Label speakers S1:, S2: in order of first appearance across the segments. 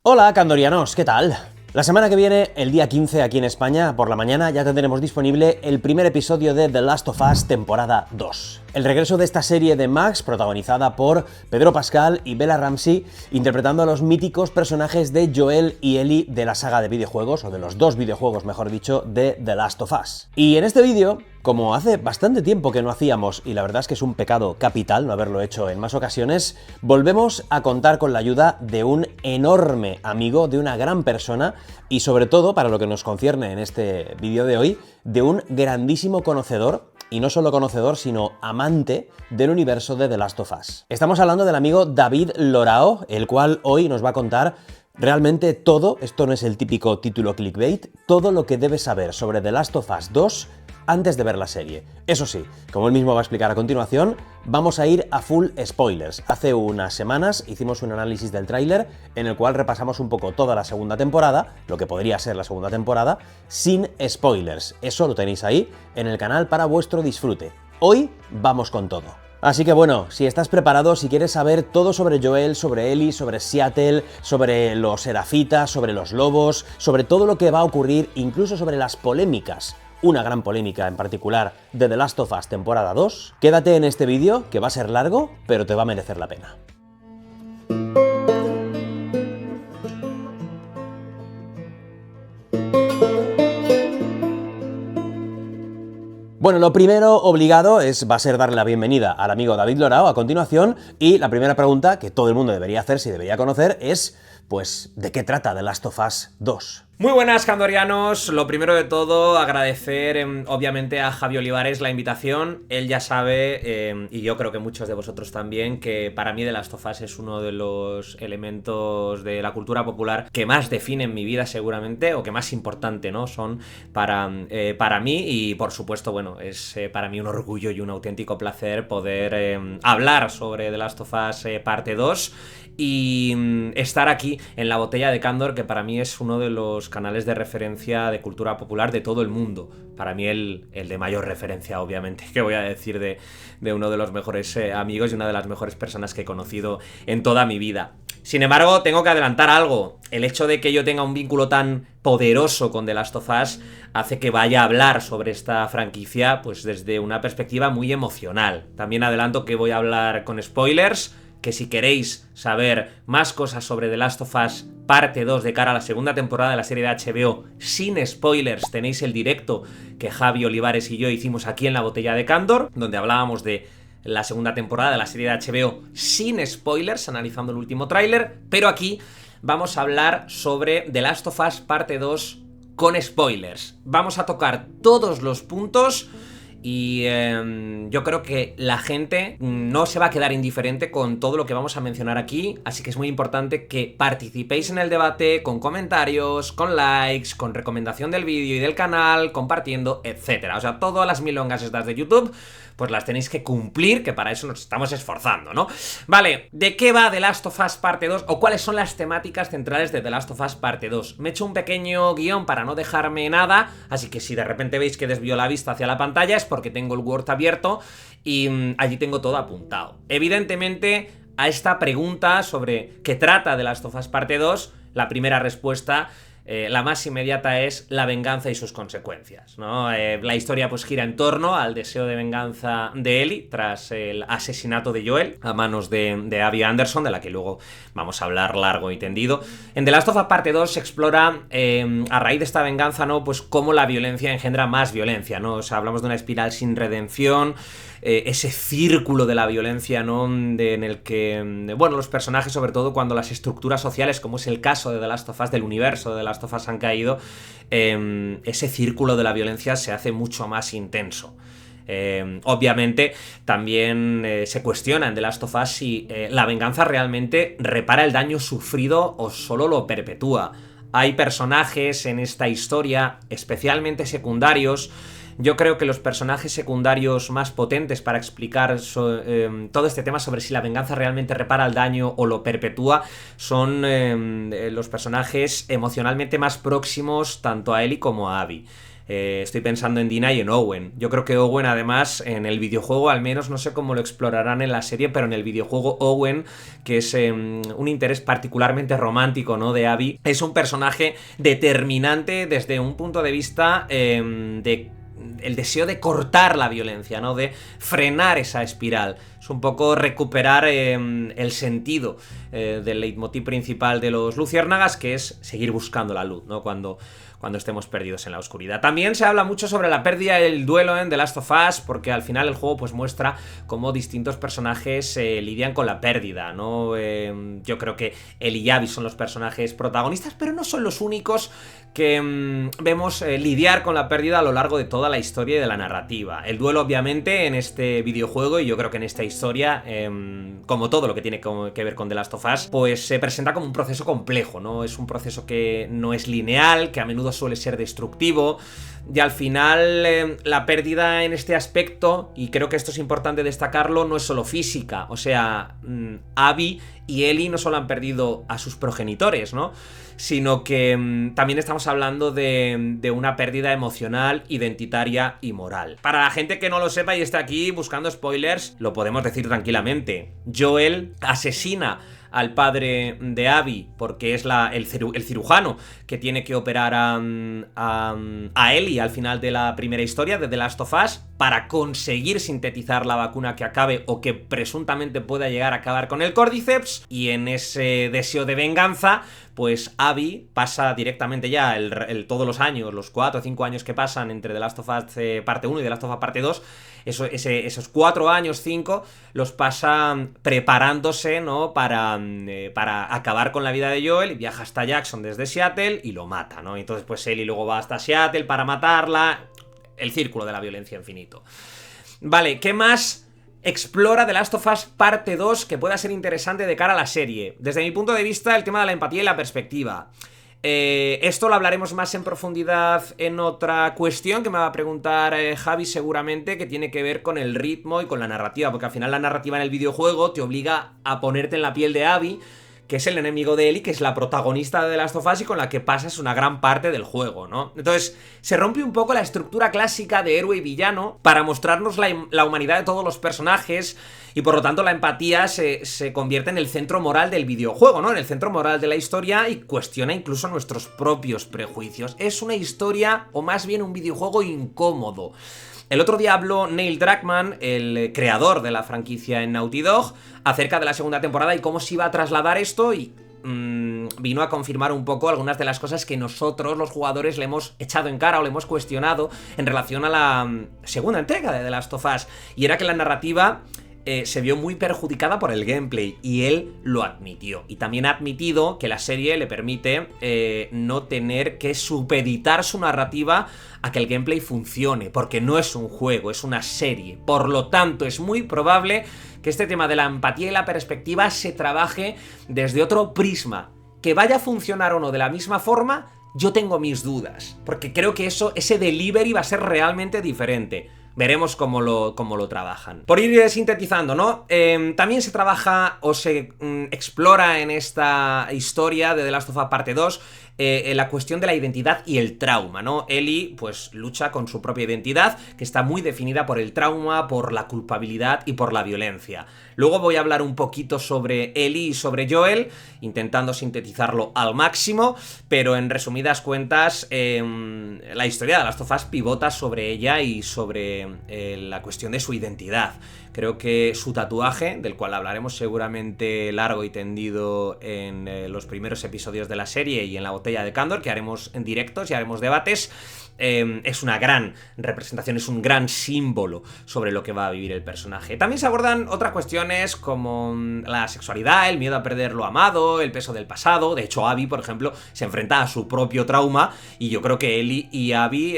S1: Hola, candorianos, ¿qué tal? La semana que viene, el día 15 aquí en España, por la mañana, ya tendremos disponible el primer episodio de The Last of Us temporada 2. El regreso de esta serie de Max, protagonizada por Pedro Pascal y Bella Ramsey, interpretando a los míticos personajes de Joel y Ellie de la saga de videojuegos, o de los dos videojuegos, mejor dicho, de The Last of Us. Y en este vídeo, como hace bastante tiempo que no hacíamos, y la verdad es que es un pecado capital no haberlo hecho en más ocasiones, volvemos a contar con la ayuda de un enorme amigo, de una gran persona, y sobre todo, para lo que nos concierne en este vídeo de hoy, de un grandísimo conocedor, y no solo conocedor, sino amante del universo de The Last of Us. Estamos hablando del amigo David Lorao, el cual hoy nos va a contar realmente todo, esto no es el típico título clickbait, todo lo que debes saber sobre The Last of Us 2 antes de ver la serie. Eso sí, como él mismo va a explicar a continuación, vamos a ir a full spoilers. Hace unas semanas hicimos un análisis del tráiler en el cual repasamos un poco toda la segunda temporada, lo que podría ser la segunda temporada, sin spoilers. Eso lo tenéis ahí en el canal para vuestro disfrute. Hoy vamos con todo. Así que bueno, si estás preparado, si quieres saber todo sobre Joel, sobre Ellie, sobre Seattle, sobre los Serafitas, sobre los lobos, sobre todo lo que va a ocurrir, incluso sobre las polémicas, una gran polémica en particular de The Last of Us temporada 2, quédate en este vídeo, que va a ser largo, pero te va a merecer la pena. Bueno, lo primero obligado va a ser darle la bienvenida al amigo David Lorao a continuación, y la primera pregunta que todo el mundo debería hacerse y debería conocer es, pues, ¿de qué trata The Last of Us 2?
S2: Muy buenas, candorianos. Lo primero de todo, agradecer obviamente a Javi Olivares la invitación. Él ya sabe, y yo creo que muchos de vosotros también, que para mí The Last of Us es uno de los elementos de la cultura popular que más definen mi vida seguramente, o que más importante, ¿no? Son para mí, y por supuesto, bueno, es para mí un orgullo y un auténtico placer poder hablar sobre The Last of Us parte 2 y estar aquí en la Botella de Candor, que para mí es uno de los canales de referencia de cultura popular de todo el mundo. Para mí el de mayor referencia, obviamente, que voy a decir de uno de los mejores amigos y una de las mejores personas que he conocido en toda mi vida. Sin embargo, tengo que adelantar algo. El hecho de que yo tenga un vínculo tan poderoso con The Last of Us hace que vaya a hablar sobre esta franquicia pues desde una perspectiva muy emocional. También adelanto que voy a hablar con spoilers, que si queréis saber más cosas sobre The Last of Us parte 2 de cara a la segunda temporada de la serie de HBO sin spoilers, tenéis el directo que Javi Olivares y yo hicimos aquí en la Botella de Candor, donde hablábamos de la segunda temporada de la serie de HBO sin spoilers, analizando el último tráiler, pero aquí vamos a hablar sobre The Last of Us parte 2 con spoilers. Vamos a tocar todos los puntos y yo creo que la gente no se va a quedar indiferente con todo lo que vamos a mencionar aquí, así que es muy importante que participéis en el debate con comentarios, con likes, con recomendación del vídeo y del canal, compartiendo, etcétera. O sea, todas las milongas estas de YouTube, pues las tenéis que cumplir, que para eso nos estamos esforzando, ¿no? Vale, ¿de qué va The Last of Us parte 2? ¿O cuáles son las temáticas centrales de The Last of Us parte 2? Me he hecho un pequeño guión para no dejarme nada, así que si de repente veis que desvío la vista hacia la pantalla es porque tengo el Word abierto y allí tengo todo apuntado. Evidentemente, a esta pregunta sobre qué trata The Last of Us parte 2, la primera respuesta, la más inmediata, es la venganza y sus consecuencias, ¿no? La historia pues gira en torno al deseo de venganza de Ellie tras el asesinato de Joel a manos de Abby Anderson, de la que luego vamos a hablar largo y tendido. En The Last of Us parte 2 se explora a raíz de esta venganza, ¿no? Pues cómo la violencia engendra más violencia, ¿no? O sea, hablamos de una espiral sin redención, ese círculo de la violencia, ¿no? En el que, bueno, los personajes, sobre todo cuando las estructuras sociales, como es el caso de The Last of Us, del universo de The Last of Us, han caído, ese círculo de la violencia se hace mucho más intenso. Obviamente también se cuestiona en The Last of Us si la venganza realmente repara el daño sufrido o solo lo perpetúa. Hay personajes en esta historia, especialmente secundarios. Yo creo que los personajes secundarios más potentes para explicar todo este tema sobre si la venganza realmente repara el daño o lo perpetúa son los personajes emocionalmente más próximos tanto a Ellie como a Abby. Estoy pensando en Dina y en Owen. Yo creo que Owen, además, en el videojuego, al menos, no sé cómo lo explorarán en la serie, pero en el videojuego Owen, que es un interés particularmente romántico, ¿no?, de Abby, es un personaje determinante desde un punto de vista de el deseo de cortar la violencia, ¿no?, de frenar esa espiral. Es un poco recuperar el sentido del leitmotiv principal de los luciérnagas, que es seguir buscando la luz, ¿no?, cuando estemos perdidos en la oscuridad. También se habla mucho sobre la pérdida y el duelo en The Last of Us, porque al final el juego pues muestra cómo distintos personajes lidian con la pérdida, ¿no? Yo creo que Ellie y Abby son los personajes protagonistas, pero no son los únicos que vemos lidiar con la pérdida a lo largo de toda la historia y de la narrativa. El duelo, obviamente, en este videojuego, y yo creo que en esta historia, como todo lo que tiene que ver con The Last of Us, pues se presenta como un proceso complejo, ¿no? Es un proceso que no es lineal, que a menudo suele ser destructivo, y al final la pérdida en este aspecto, y creo que esto es importante destacarlo, no es solo física. O sea, Abby y Ellie no solo han perdido a sus progenitores, ¿no?, sino que también estamos hablando de una pérdida emocional, identitaria y moral. Para la gente que no lo sepa y está aquí buscando spoilers, lo podemos decir tranquilamente. Joel asesina al padre de Abby porque es el cirujano que tiene que operar a Ellie al final de la primera historia de The Last of Us para conseguir sintetizar la vacuna que acabe o que presuntamente pueda llegar a acabar con el Cordyceps. Y en ese deseo de venganza, pues Abby pasa directamente ya todos los años, los 4 o 5 años que pasan entre The Last of Us parte 1 y The Last of Us parte 2, esos 4 años, 5, los pasa preparándose, ¿no?, para acabar con la vida de Joel, y viaja hasta Jackson desde Seattle y lo mata, ¿no? Entonces pues Ellie luego va hasta Seattle para matarla. El círculo de la violencia infinito. Vale, ¿qué más explora The Last of Us parte 2 que pueda ser interesante de cara a la serie? Desde mi punto de vista, el tema de la empatía y la perspectiva. Esto lo hablaremos más en profundidad en otra cuestión que me va a preguntar Javi seguramente, que tiene que ver con el ritmo y con la narrativa, porque al final la narrativa en el videojuego te obliga a ponerte en la piel de Abby, que es el enemigo de Ellie, que es la protagonista de The Last of Us y con la que pasas una gran parte del juego, ¿no? Entonces, se rompe un poco la estructura clásica de héroe y villano para mostrarnos la humanidad de todos los personajes, y por lo tanto la empatía se convierte en el centro moral del videojuego, ¿no?, en el centro moral de la historia, y cuestiona incluso nuestros propios prejuicios. Es una historia, o más bien un videojuego incómodo. El otro día habló Neil Druckmann, el creador de la franquicia en Naughty Dog, acerca de la segunda temporada y cómo se iba a trasladar esto, y vino a confirmar un poco algunas de las cosas que nosotros, los jugadores, le hemos echado en cara o le hemos cuestionado en relación a la segunda entrega de The Last of Us, y era que la narrativa se vio muy perjudicada por el gameplay, y él lo admitió. Y también ha admitido que la serie le permite no tener que supeditar su narrativa a que el gameplay funcione, porque no es un juego, es una serie. Por lo tanto, es muy probable que este tema de la empatía y la perspectiva se trabaje desde otro prisma. Que vaya a funcionar o no de la misma forma, yo tengo mis dudas, porque creo que ese delivery va a ser realmente diferente. Veremos cómo lo trabajan. Por ir sintetizando, ¿no? También se trabaja o se explora en esta historia de The Last of Us parte 2 la cuestión de la identidad y el trauma, ¿no? Ellie, pues, lucha con su propia identidad, que está muy definida por el trauma, por la culpabilidad y por la violencia. Luego voy a hablar un poquito sobre Ellie y sobre Joel, intentando sintetizarlo al máximo, pero en resumidas cuentas, la historia de The Last of Us pivota sobre ella y sobre la cuestión de su identidad. Creo que su tatuaje, del cual hablaremos seguramente largo y tendido en los primeros episodios de la serie y en la botella de Candor, que haremos en directos y haremos debates, es una gran representación, es un gran símbolo sobre lo que va a vivir el personaje. También se abordan otras cuestiones como la sexualidad, el miedo a perder lo amado, el peso del pasado. De hecho, Abby, por ejemplo, se enfrenta a su propio trauma, y yo creo que Ellie y Abby,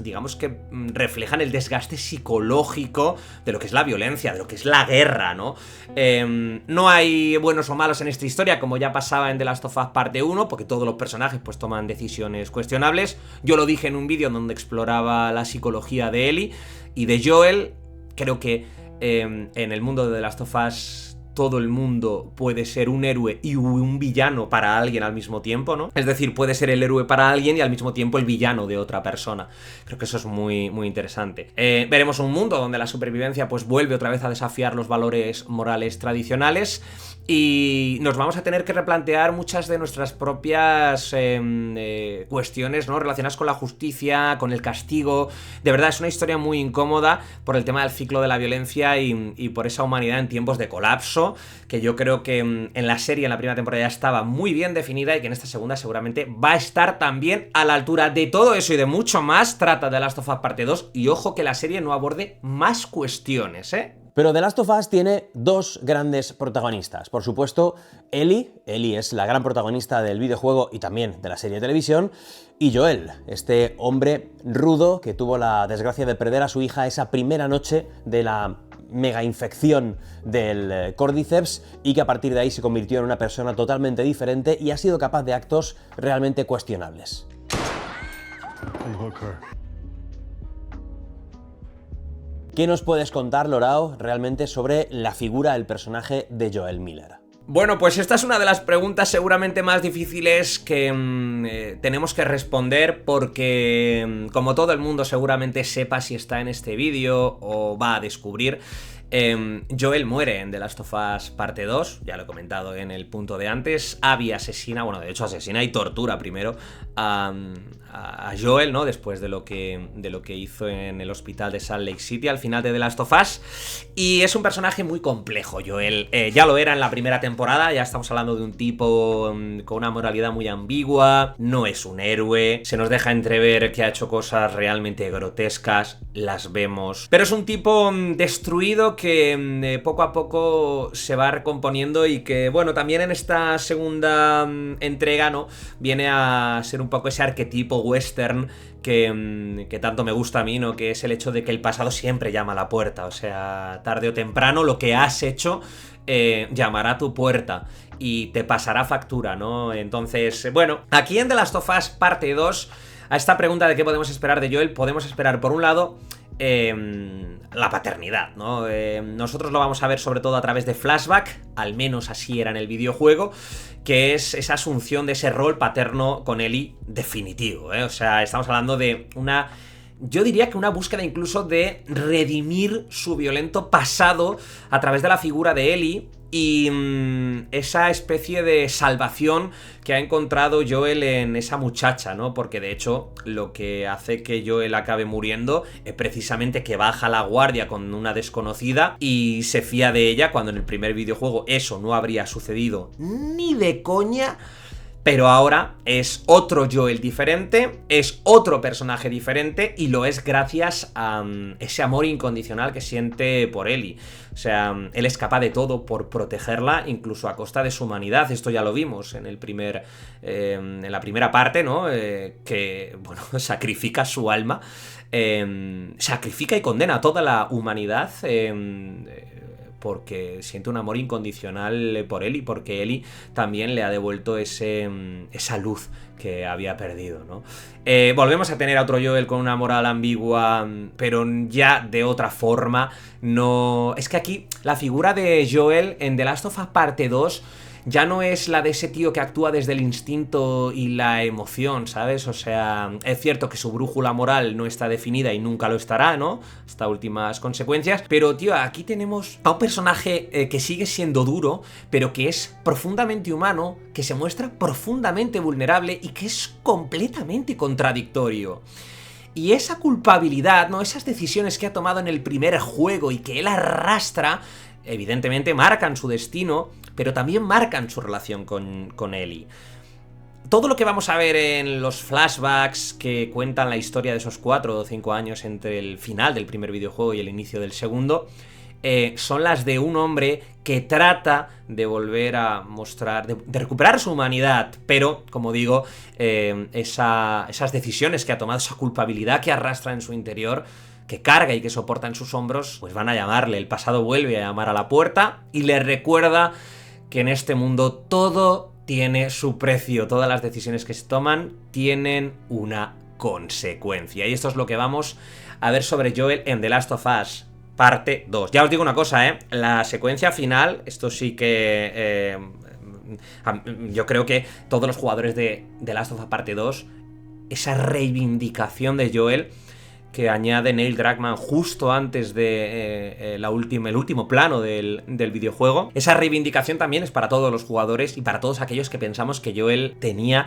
S2: digamos que reflejan el desgaste psicológico de lo que es la violencia, de lo que es la guerra, ¿no? No hay buenos o malos en esta historia, como ya pasaba en The Last of Us parte 1, porque todos los personajes pues toman decisiones cuestionables. Yo lo dije en un vídeo donde exploraba la psicología de Ellie y de Joel. Creo que en el mundo de The Last of Us todo el mundo puede ser un héroe y un villano para alguien al mismo tiempo, ¿no? Es decir, puede ser el héroe para alguien y al mismo tiempo el villano de otra persona. Creo que eso es muy, muy interesante. Veremos un mundo donde la supervivencia pues vuelve otra vez a desafiar los valores morales tradicionales y nos vamos a tener que replantear muchas de nuestras propias cuestiones, ¿no? Relacionadas con la justicia, con el castigo. De verdad, es una historia muy incómoda por el tema del ciclo de la violencia y por esa humanidad en tiempos de colapso, que yo creo que en la serie, en la primera temporada, ya estaba muy bien definida y que en esta segunda seguramente va a estar también a la altura de todo eso y de mucho más. Trata de Last of Us Parte 2 y ojo que la serie no aborde más cuestiones, ¿eh?
S1: Pero The Last of Us tiene dos grandes protagonistas. Por supuesto, Ellie es la gran protagonista del videojuego y también de la serie de televisión, y Joel, este hombre rudo que tuvo la desgracia de perder a su hija esa primera noche de la mega infección del Cordyceps y que a partir de ahí se convirtió en una persona totalmente diferente y ha sido capaz de actos realmente cuestionables. ¿Qué nos puedes contar, Lorao, realmente sobre la figura, el personaje de Joel Miller?
S2: Bueno, pues esta es una de las preguntas seguramente más difíciles que tenemos que responder porque, como todo el mundo seguramente sepa si está en este vídeo o va a descubrir, Joel muere en The Last of Us Parte 2, ya lo he comentado en el punto de antes. Abby asesina, bueno, de hecho asesina y tortura primero a Joel, ¿no? Después de lo que hizo en el hospital de Salt Lake City al final de The Last of Us. Y es un personaje muy complejo, Joel. Ya lo era en la primera temporada, ya estamos hablando de un tipo con una moralidad muy ambigua, no es un héroe, se nos deja entrever que ha hecho cosas realmente grotescas, las vemos. Pero es un tipo destruido que poco a poco se va recomponiendo y que, bueno, también en esta segunda entrega, ¿no? Viene a ser un poco ese arquetipo western que tanto me gusta a mí, ¿no? Que es el hecho de que el pasado siempre llama a la puerta, o sea, tarde o temprano lo que has hecho llamará a tu puerta y te pasará factura, ¿no? Entonces, bueno, aquí en The Last of Us Parte 2, a esta pregunta de qué podemos esperar de Joel, podemos esperar, por un lado, la paternidad, ¿no? Nosotros lo vamos a ver sobre todo a través de flashback, al menos así era en el videojuego, que es esa asunción de ese rol paterno con Ellie definitivo, ¿eh? O sea, estamos hablando de una... Yo diría que una búsqueda incluso de redimir su violento pasado a través de la figura de Ellie y esa especie de salvación que ha encontrado Joel en esa muchacha, ¿no? Porque de hecho lo que hace que Joel acabe muriendo es precisamente que baja la guardia con una desconocida y se fía de ella, cuando en el primer videojuego eso no habría sucedido ni de coña. Pero ahora es otro Joel diferente, es otro personaje diferente y lo es gracias a ese amor incondicional que siente por Ellie. O sea, él es capaz de todo por protegerla, incluso a costa de su humanidad. Esto ya lo vimos en en la primera parte, ¿no? Que, bueno, sacrifica su alma, sacrifica y condena a toda la humanidad, porque siente un amor incondicional por Ellie, porque Ellie también le ha devuelto esa luz que había perdido, ¿no? Volvemos a tener a otro Joel con una moral ambigua, pero ya de otra forma. No... Es que aquí la figura de Joel en The Last of Us Parte 2 ya no es la de ese tío que actúa desde el instinto y la emoción, ¿sabes? O sea, es cierto que su brújula moral no está definida y nunca lo estará, ¿no? Hasta últimas consecuencias. Pero, tío, aquí tenemos a un personaje que sigue siendo duro, pero que es profundamente humano, que se muestra profundamente vulnerable y que es completamente contradictorio. Y esa culpabilidad, ¿no? Esas decisiones que ha tomado en el primer juego y que él arrastra, evidentemente marcan su destino, pero también marcan su relación con Ellie. Todo lo que vamos a ver en los flashbacks que cuentan la historia de esos 4 o 5 años entre el final del primer videojuego y el inicio del segundo, son las de un hombre que trata de volver a mostrar, de recuperar su humanidad, pero, como digo, esas decisiones que ha tomado, esa culpabilidad que arrastra en su interior, que carga y que soporta en sus hombros, pues van a llamarle. El pasado vuelve a llamar a la puerta y le recuerda que en este mundo todo tiene su precio, todas las decisiones que se toman tienen una consecuencia. Y esto es lo que vamos a ver sobre Joel en The Last of Us parte 2. Ya os digo una cosa, la secuencia final, esto sí que... yo creo que todos los jugadores de The Last of Us parte 2, esa reivindicación de Joel que añade Neil Druckmann justo antes de el último plano del videojuego. Esa reivindicación también es para todos los jugadores y para todos aquellos que pensamos que Joel tenía...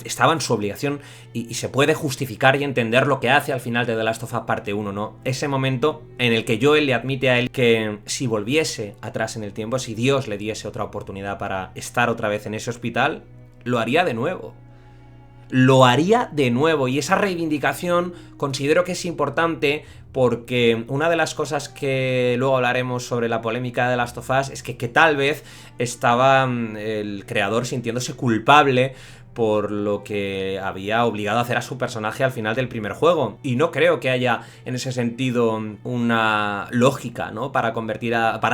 S2: estaba en su obligación y se puede justificar y entender lo que hace al final de The Last of Us parte 1, ¿no? Ese momento en el que Joel le admite a él que si volviese atrás en el tiempo, si Dios le diese otra oportunidad para estar otra vez en ese hospital, lo haría de nuevo. Lo haría de nuevo, y esa reivindicación considero que es importante porque una de las cosas que luego hablaremos sobre la polémica de Last of Us es que tal vez estaba el creador sintiéndose culpable por lo que había obligado a hacer a su personaje al final del primer juego. Y no creo que haya en ese sentido una lógica, ¿no? Para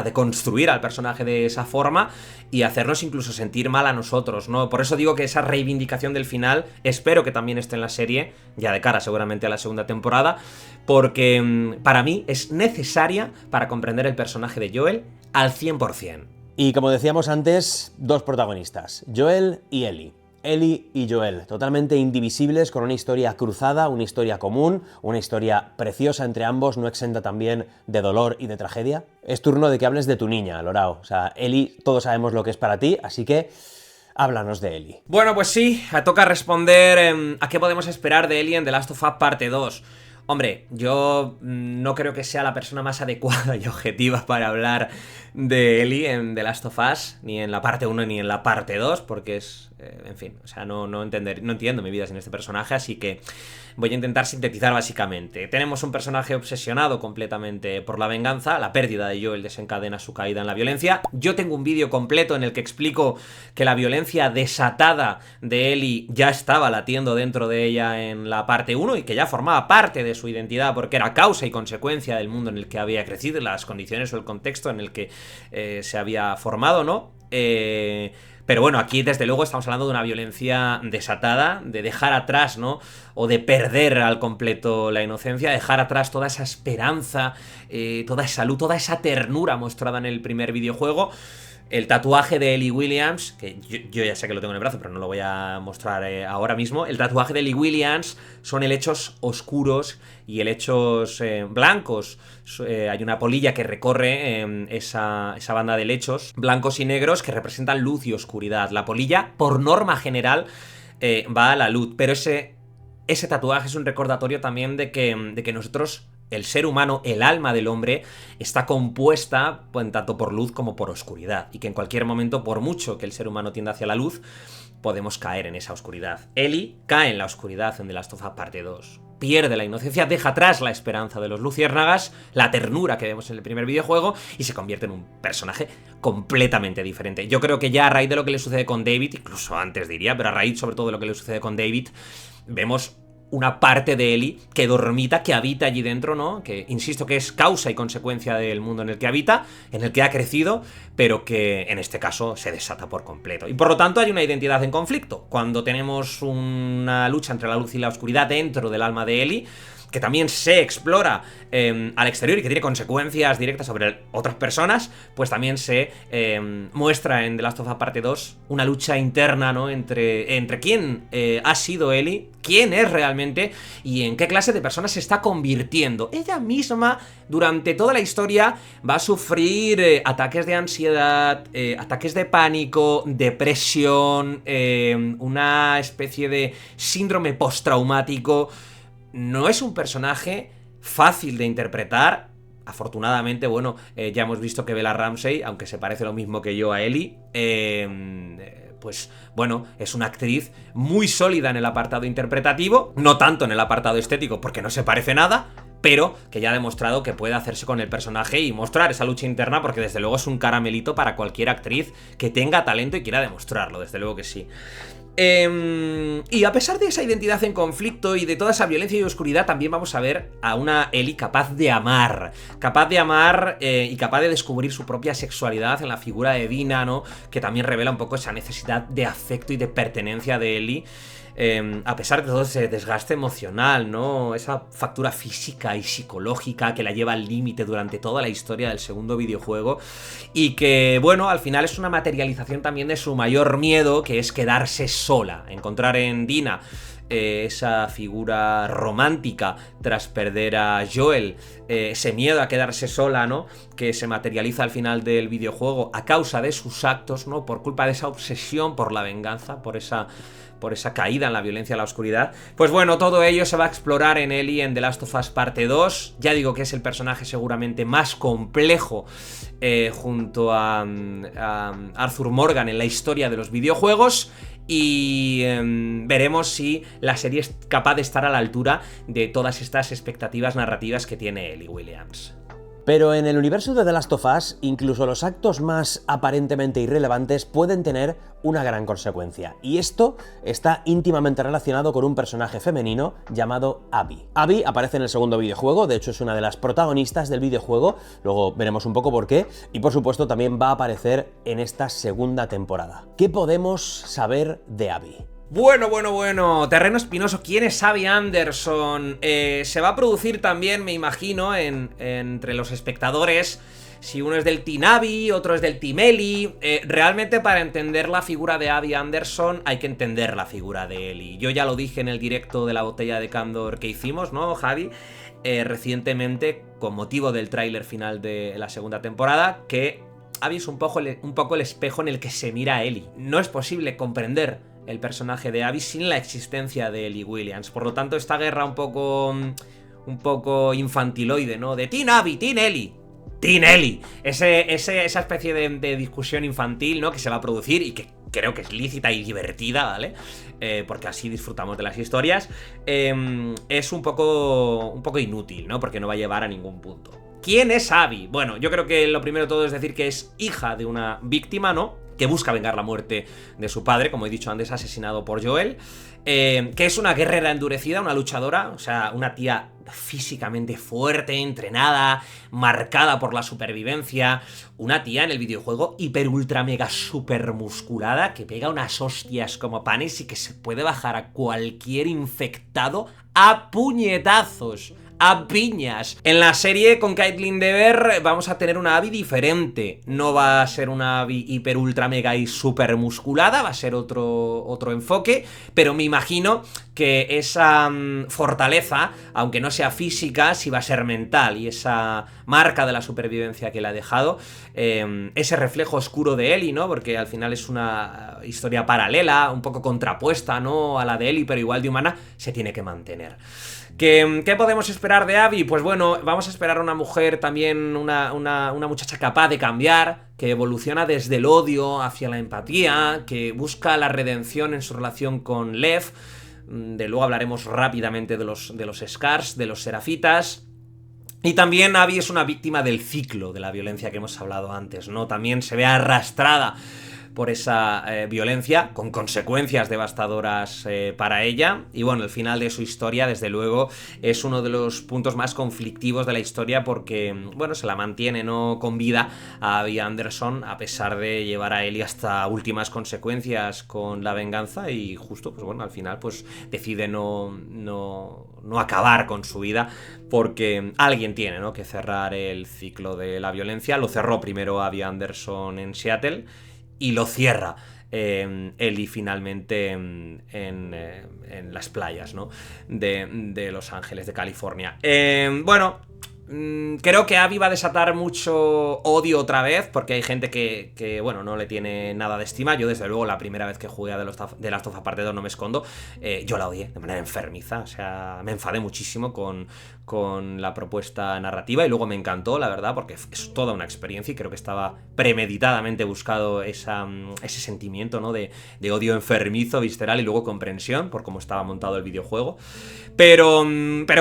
S2: deconstruir al personaje de esa forma y hacernos incluso sentir mal a nosotros, ¿no? Por eso digo que esa reivindicación del final espero que también esté en la serie, ya de cara seguramente a la segunda temporada, porque para mí es necesaria para comprender el personaje de Joel al 100%.
S1: Y como decíamos antes, dos protagonistas, Joel y Ellie. Ellie y Joel, totalmente indivisibles, con una historia cruzada, una historia común, una historia preciosa entre ambos, no exenta también de dolor y de tragedia. Es turno de que hables de tu niña, Lorao. O sea, Ellie, todos sabemos lo que es para ti, así que háblanos de Ellie.
S2: Bueno, pues sí, toca responder a qué podemos esperar de Ellie en The Last of Us parte 2. Hombre, yo no creo que sea la persona más adecuada y objetiva para hablar de Ellie en The Last of Us, ni en la parte 1 ni en la parte 2, porque es... en fin, o sea, no entiendo mi vida sin este personaje, así que voy a intentar sintetizar básicamente. Tenemos un personaje obsesionado completamente por la venganza, la pérdida de Joel desencadena su caída en la violencia. Yo tengo un vídeo completo en el que explico que la violencia desatada de Ellie ya estaba latiendo dentro de ella en la parte 1 y que ya formaba parte de su identidad porque era causa y consecuencia del mundo en el que había crecido, las condiciones o el contexto en el que se había formado, ¿no? Pero bueno, aquí desde luego estamos hablando de una violencia desatada, de dejar atrás, ¿no? O de perder al completo la inocencia, dejar atrás toda esa esperanza, toda esa luz, toda esa ternura mostrada en el primer videojuego. El tatuaje de Ellie Williams, que yo ya sé que lo tengo en el brazo, pero no lo voy a mostrar ahora mismo. El tatuaje de Ellie Williams son helechos oscuros y helechos blancos. Hay una polilla que recorre esa banda de helechos blancos y negros que representan luz y oscuridad. La polilla, por norma general, va a la luz, pero ese tatuaje es un recordatorio también de que nosotros... El ser humano, el alma del hombre, está compuesta tanto por luz como por oscuridad. Y que en cualquier momento, por mucho que el ser humano tienda hacia la luz, podemos caer en esa oscuridad. Ellie cae en la oscuridad en The Last of Us parte 2. Pierde la inocencia, deja atrás la esperanza de los luciérnagas, la ternura que vemos en el primer videojuego, y se convierte en un personaje completamente diferente. Yo creo que ya a raíz de lo que le sucede con David, incluso antes diría, pero a raíz sobre todo de lo que le sucede con David, vemos una parte de Ellie que dormita, que habita allí dentro, ¿no? Que, insisto, que es causa y consecuencia del mundo en el que habita, en el que ha crecido, pero que en este caso se desata por completo. Y por lo tanto hay una identidad en conflicto. Cuando tenemos una lucha entre la luz y la oscuridad dentro del alma de Ellie, que también se explora al exterior y que tiene consecuencias directas sobre otras personas, pues también se muestra en The Last of Us parte 2 una lucha interna, ¿no? Entre quién ha sido Ellie, quién es realmente y en qué clase de persona se está convirtiendo. Ella misma, durante toda la historia, va a sufrir ataques de ansiedad, ataques de pánico, depresión, una especie de síndrome postraumático. No es un personaje fácil de interpretar. Afortunadamente, bueno, ya hemos visto que Bella Ramsey, aunque se parece lo mismo que yo a Ellie, pues bueno, es una actriz muy sólida en el apartado interpretativo, no tanto en el apartado estético porque no se parece nada, pero que ya ha demostrado que puede hacerse con el personaje y mostrar esa lucha interna, porque desde luego es un caramelito para cualquier actriz que tenga talento y quiera demostrarlo, desde luego que sí. Y a pesar de esa identidad en conflicto y de toda esa violencia y oscuridad, también vamos a ver a una Ellie capaz de amar y capaz de descubrir su propia sexualidad en la figura de Dina, ¿no? Que también revela un poco esa necesidad de afecto y de pertenencia de Ellie. a pesar de todo ese desgaste emocional, ¿no? Esa factura física y psicológica que la lleva al límite durante toda la historia del segundo videojuego, y que, bueno, al final es una materialización también de su mayor miedo, que es quedarse sola, encontrar en Dina esa figura romántica tras perder a Joel, ese miedo a quedarse sola, ¿no? Que se materializa al final del videojuego a causa de sus actos, ¿no? Por culpa de esa obsesión por la venganza, por esa caída en la violencia, en la oscuridad. Pues bueno, todo ello se va a explorar en Ellie en The Last of Us Parte 2. Ya digo que es el personaje seguramente más complejo junto a Arthur Morgan en la historia de los videojuegos. Y veremos si la serie es capaz de estar a la altura de todas estas expectativas narrativas que tiene Ellie Williams.
S1: Pero en el universo de The Last of Us, incluso los actos más aparentemente irrelevantes pueden tener una gran consecuencia. Y esto está íntimamente relacionado con un personaje femenino llamado Abby. Abby aparece en el segundo videojuego, de hecho es una de las protagonistas del videojuego, luego veremos un poco por qué, y por supuesto también va a aparecer en esta segunda temporada. ¿Qué podemos saber de Abby?
S2: Bueno, terreno espinoso. ¿Quién es Abby Anderson? Se va a producir también, me imagino, entre los espectadores, si uno es del Team Abby, otro es del Team Ellie. Realmente, para entender la figura de Abby Anderson hay que entender la figura de Ellie. Yo ya lo dije en el directo de la botella de Candor que hicimos, ¿no, Javi? Recientemente, con motivo del tráiler final de la segunda temporada, que Abby es un poco el espejo en el que se mira a Ellie. No es posible comprender el personaje de Abby sin la existencia de Ellie Williams. Por lo tanto, esta guerra un poco infantiloide, ¿no? De Team Abby, Team Ellie. Team Ellie. Esa especie de discusión infantil, ¿no? Que se va a producir y que creo que es lícita y divertida, ¿vale? Porque así disfrutamos de las historias. Es un poco inútil, ¿no? Porque no va a llevar a ningún punto. ¿Quién es Abby? Bueno, yo creo que lo primero de todo es decir que es hija de una víctima, ¿no? Que busca vengar la muerte de su padre, como he dicho antes, asesinado por Joel, que es una guerrera endurecida, una luchadora, o sea, una tía físicamente fuerte, entrenada, marcada por la supervivencia, una tía en el videojuego hiper ultra mega super musculada, que pega unas hostias como panes y que se puede bajar a cualquier infectado a puñetazos, a piñas. En la serie con Kaitlyn Dever vamos a tener una Abby diferente. No va a ser una Abby hiper ultra mega y super musculada, va a ser otro enfoque, pero me imagino que esa fortaleza, aunque no sea física, sí va a ser mental, y esa marca de la supervivencia que le ha dejado, ese reflejo oscuro de Ellie, ¿no? Porque al final es una historia paralela, un poco contrapuesta, ¿no? A la de Ellie, pero igual de humana, se tiene que mantener. ¿Qué podemos esperar de Abby? Pues bueno, vamos a esperar a una mujer también, una muchacha capaz de cambiar, que evoluciona desde el odio hacia la empatía, que busca la redención en su relación con Lev. De luego hablaremos rápidamente de los Scars, de los Serafitas. Y también Abby es una víctima del ciclo de la violencia que hemos hablado antes, ¿no? También se ve arrastrada por esa violencia, con consecuencias devastadoras para ella. Y bueno, el final de su historia, desde luego, es uno de los puntos más conflictivos de la historia, porque, bueno, se la mantiene, ¿no?, con vida a Abby Anderson, a pesar de llevar a Ellie hasta últimas consecuencias con la venganza, y justo, pues bueno, al final, pues decide no acabar con su vida, porque alguien tiene, ¿no?, que cerrar el ciclo de la violencia. Lo cerró primero Abby Anderson en Seattle, y lo cierra Ellie finalmente en las playas, ¿no?, de Los Ángeles, de California. Bueno, creo que Abby va a desatar mucho odio otra vez, porque hay gente que bueno, no le tiene nada de estima. Yo, desde luego, la primera vez que jugué a The Last of Us Parte 2, no me escondo, yo la odié de manera enfermiza. O sea, me enfadé muchísimo con la propuesta narrativa, y luego me encantó, la verdad, porque es toda una experiencia, y creo que estaba premeditadamente buscado ese sentimiento, ¿no?, de odio enfermizo, visceral, y luego comprensión por cómo estaba montado el videojuego. Pero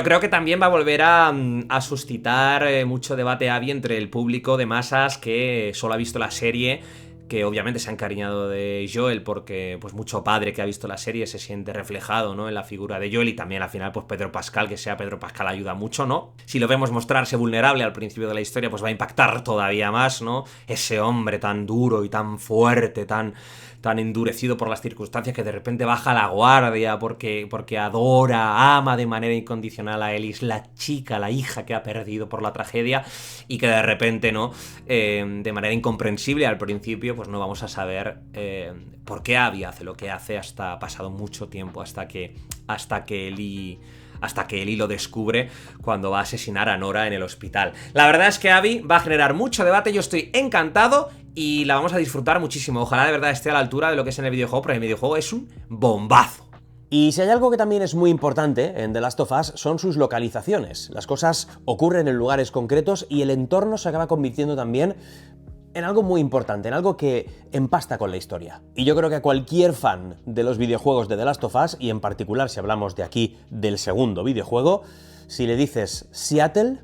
S2: creo que también va a volver a suscitar mucho debate Abby entre el público de masas que solo ha visto la serie, que obviamente se ha encariñado de Joel, porque pues mucho padre que ha visto la serie se siente reflejado, ¿no?, en la figura de Joel, y también al final pues Pedro Pascal, que sea Pedro Pascal, ayuda mucho, ¿no? Si lo vemos mostrarse vulnerable al principio de la historia, pues va a impactar todavía más, ¿no? Ese hombre tan duro y tan fuerte, tan tan endurecido por las circunstancias que de repente baja la guardia porque adora, ama de manera incondicional a Ellie, la chica, la hija que ha perdido por la tragedia, y que de repente, ¿no? De manera incomprensible al principio, pues no vamos a saber por qué Abby hace lo que hace hasta pasado mucho tiempo, hasta que Ellie lo descubre cuando va a asesinar a Nora en el hospital. La verdad es que Abby va a generar mucho debate, yo estoy encantado y la vamos a disfrutar muchísimo. Ojalá de verdad esté a la altura de lo que es en el videojuego, porque el videojuego es un bombazo.
S1: Y si hay algo que también es muy importante en The Last of Us son sus localizaciones. Las cosas ocurren en lugares concretos y el entorno se acaba convirtiendo también en algo muy importante, en algo que empasta con la historia. Y yo creo que a cualquier fan de los videojuegos de The Last of Us, y en particular si hablamos de aquí del segundo videojuego, si le dices Seattle,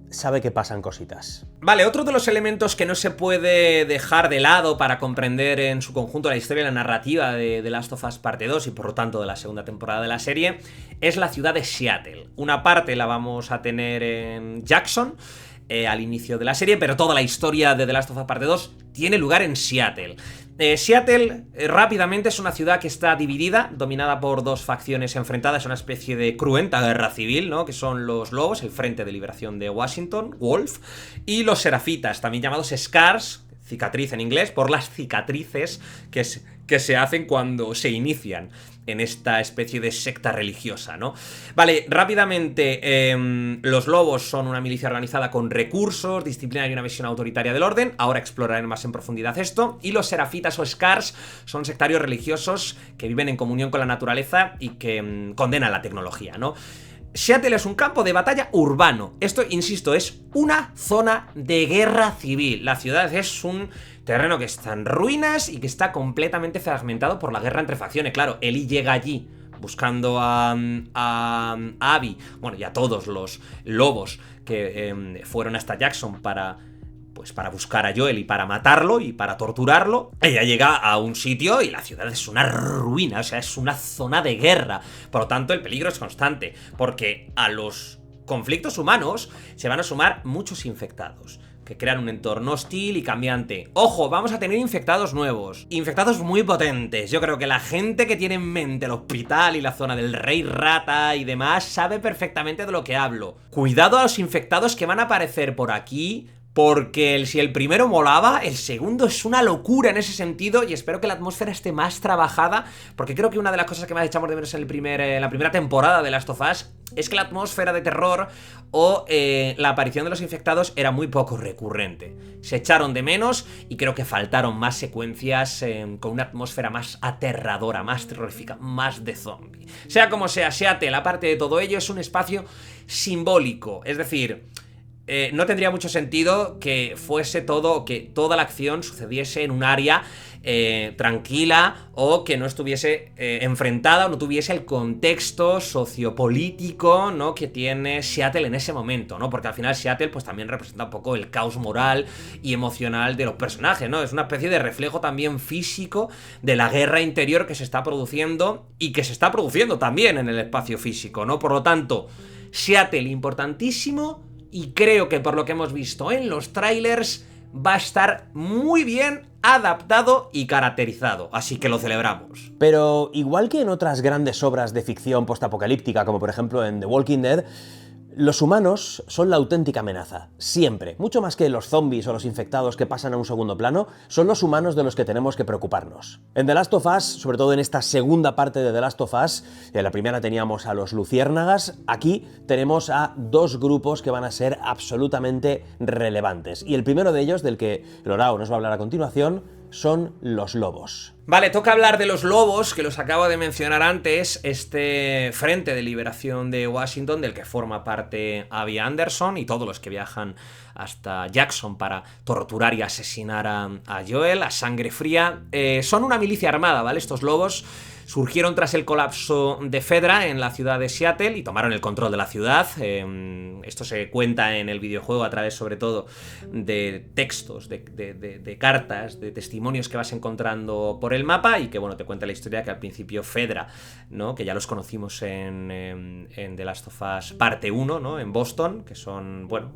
S1: sabe que pasan cositas.
S2: Vale, otro de los elementos que no se puede dejar de lado para comprender en su conjunto la historia y la narrativa de The Last of Us parte 2 y por lo tanto de la segunda temporada de la serie es la ciudad de Seattle. Una parte la vamos a tener en Jackson, al inicio de la serie, pero toda la historia de The Last of Us Parte 2 tiene lugar en Seattle. Seattle rápidamente es una ciudad que está dividida, dominada por dos facciones enfrentadas, una especie de cruenta guerra civil, ¿no? Que son los Lobos, el Frente de Liberación de Washington, Wolf, y los Serafitas, también llamados Scars, cicatriz en inglés, por las cicatrices que se hacen cuando se inician en esta especie de secta religiosa, ¿no? Vale, rápidamente, los Lobos son una milicia organizada con recursos, disciplina y una visión autoritaria del orden. Ahora exploraré más en profundidad esto. Y los Serafitas o Scars son sectarios religiosos que viven en comunión con la naturaleza y que condenan la tecnología, ¿no? Seattle es un campo de batalla urbano. Esto, insisto, es una zona de guerra civil. La ciudad es un terreno que está en ruinas y que está completamente fragmentado por la guerra entre facciones. Claro, Ellie llega allí buscando a Abby, bueno, y a todos los lobos que fueron hasta Jackson para buscar a Joel y para matarlo y para torturarlo. Ella llega a un sitio y la ciudad es una ruina, o sea, es una zona de guerra. Por lo tanto, el peligro es constante, porque a los conflictos humanos se van a sumar muchos infectados, que crean un entorno hostil y cambiante. ¡Ojo! Vamos a tener infectados nuevos. Infectados muy potentes. Yo creo que la gente que tiene en mente el hospital y la zona del Rey Rata y demás sabe perfectamente de lo que hablo. Cuidado a los infectados que van a aparecer por aquí, porque si el primero molaba, el segundo es una locura en ese sentido y espero que la atmósfera esté más trabajada, porque creo que una de las cosas que más echamos de menos en la primera temporada de Last of Us es que la atmósfera de terror o la aparición de los infectados era muy poco recurrente. Se echaron de menos y creo que faltaron más secuencias con una atmósfera más aterradora, más terrorífica, más de zombie. Sea como sea, Seattle, aparte de todo ello, es un espacio simbólico, es decir, no tendría mucho sentido que fuese todo, que toda la acción sucediese en un área tranquila o que no estuviese enfrentada o no tuviese el contexto sociopolítico, ¿no?, que tiene Seattle en ese momento, ¿no? Porque al final Seattle pues también representa un poco el caos moral y emocional de los personajes, ¿no? Es una especie de reflejo también físico de la guerra interior que se está produciendo y que se está produciendo también en el espacio físico, ¿no? Por lo tanto, Seattle importantísimo. Y creo que por lo que hemos visto en los trailers va a estar muy bien adaptado y caracterizado, así que lo celebramos.
S1: Pero igual que en otras grandes obras de ficción postapocalíptica, como por ejemplo en The Walking Dead, los humanos son la auténtica amenaza, siempre. Mucho más que los zombies o los infectados que pasan a un segundo plano, son los humanos de los que tenemos que preocuparnos. En The Last of Us, sobre todo en esta segunda parte de The Last of Us, en la primera teníamos a los luciérnagas, aquí tenemos a dos grupos que van a ser absolutamente relevantes. Y el primero de ellos, del que Lorao nos va a hablar a continuación, son los lobos.
S2: Vale, toca hablar de los lobos, que los acabo de mencionar antes, este Frente de Liberación de Washington, del que forma parte Abby Anderson y todos los que viajan hasta Jackson para torturar y asesinar a Joel, a sangre fría. Son una milicia armada, ¿vale? Estos lobos surgieron tras el colapso de Fedra en la ciudad de Seattle y tomaron el control de la ciudad. Esto se cuenta en el videojuego a través sobre todo de textos, de cartas, de testimonios que vas encontrando por el mapa y que bueno, te cuenta la historia que al principio Fedra, ¿no? Que ya los conocimos en The Last of Us parte 1, ¿no? En Boston, que son, bueno,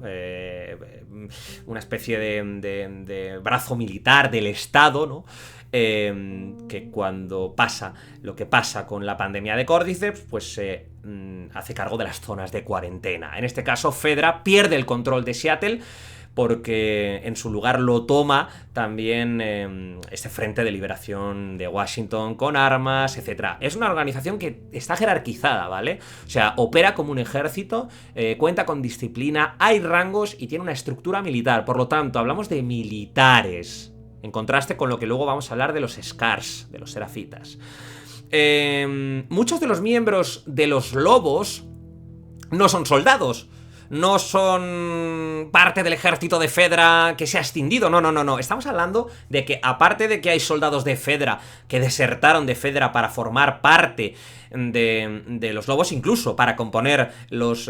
S2: una especie de brazo militar del Estado, ¿no? Que cuando pasa lo que pasa con la pandemia de Cordyceps, pues se hace cargo de las zonas de cuarentena. En este caso, Fedra pierde el control de Seattle porque en su lugar lo toma también este Frente de Liberación de Washington con armas, etc. Es una organización que está jerarquizada, ¿vale? O sea, opera como un ejército, cuenta con disciplina, hay rangos y tiene una estructura militar. Por lo tanto, hablamos de militares, en contraste con lo que luego vamos a hablar de los Scars, de los Serafitas. Muchos de los miembros de los Lobos no son soldados, no son parte del ejército de Fedra que se ha extinguido, no. Estamos hablando de que, aparte de que hay soldados de Fedra que desertaron de Fedra para formar parte de los Lobos, incluso para componer los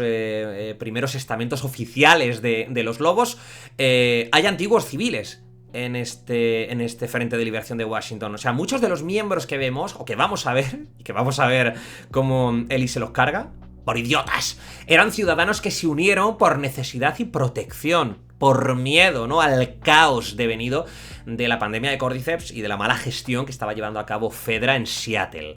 S2: primeros estamentos oficiales de los Lobos, hay antiguos civiles en este Frente de Liberación de Washington. O sea, muchos de los miembros que vemos, o que vamos a ver, y que vamos a ver cómo Ellie se los carga, por idiotas, eran ciudadanos que se unieron por necesidad y protección, por miedo, ¿no?, al caos devenido de la pandemia de Cordyceps y de la mala gestión que estaba llevando a cabo Fedra en Seattle.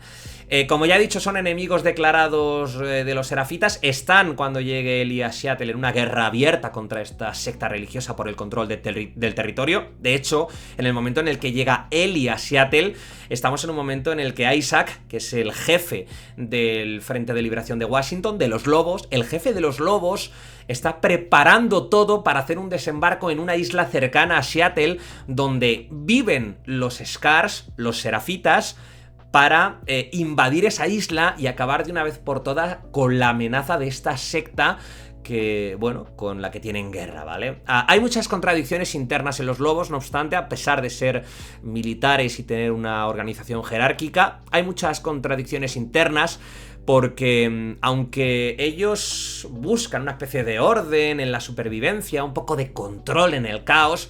S2: Como ya he dicho, son enemigos declarados de los Serafitas. Están, cuando llegue Ellie a Seattle, en una guerra abierta contra esta secta religiosa por el control del territorio. De hecho, en el momento en el que llega Ellie a Seattle, estamos en un momento en el que Isaac, que es el jefe del Frente de Liberación de Washington, de los Lobos, el jefe de los Lobos, está preparando todo para hacer un desembarco en una isla cercana a Seattle, donde viven los Scars, los Serafitas, para invadir esa isla y acabar de una vez por todas con la amenaza de esta secta que, bueno, con la que tienen guerra, ¿vale? Hay muchas contradicciones internas en los Lobos, no obstante, a pesar de ser militares y tener una organización jerárquica, hay muchas contradicciones internas porque aunque ellos buscan una especie de orden en la supervivencia, un poco de control en el caos,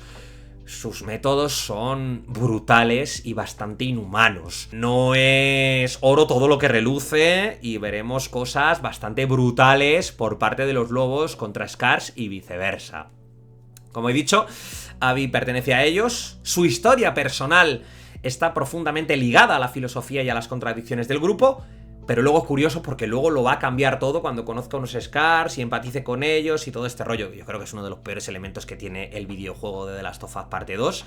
S2: sus métodos son brutales y bastante inhumanos. No es oro todo lo que reluce y veremos cosas bastante brutales por parte de los Lobos contra Scars y viceversa. Como he dicho, Abby pertenece a ellos. Su historia personal está profundamente ligada a la filosofía y a las contradicciones del grupo, pero luego es curioso porque luego lo va a cambiar todo cuando conozca a unos Scars y empatice con ellos y todo este rollo. Yo creo que es uno de los peores elementos que tiene el videojuego de The Last of Us parte 2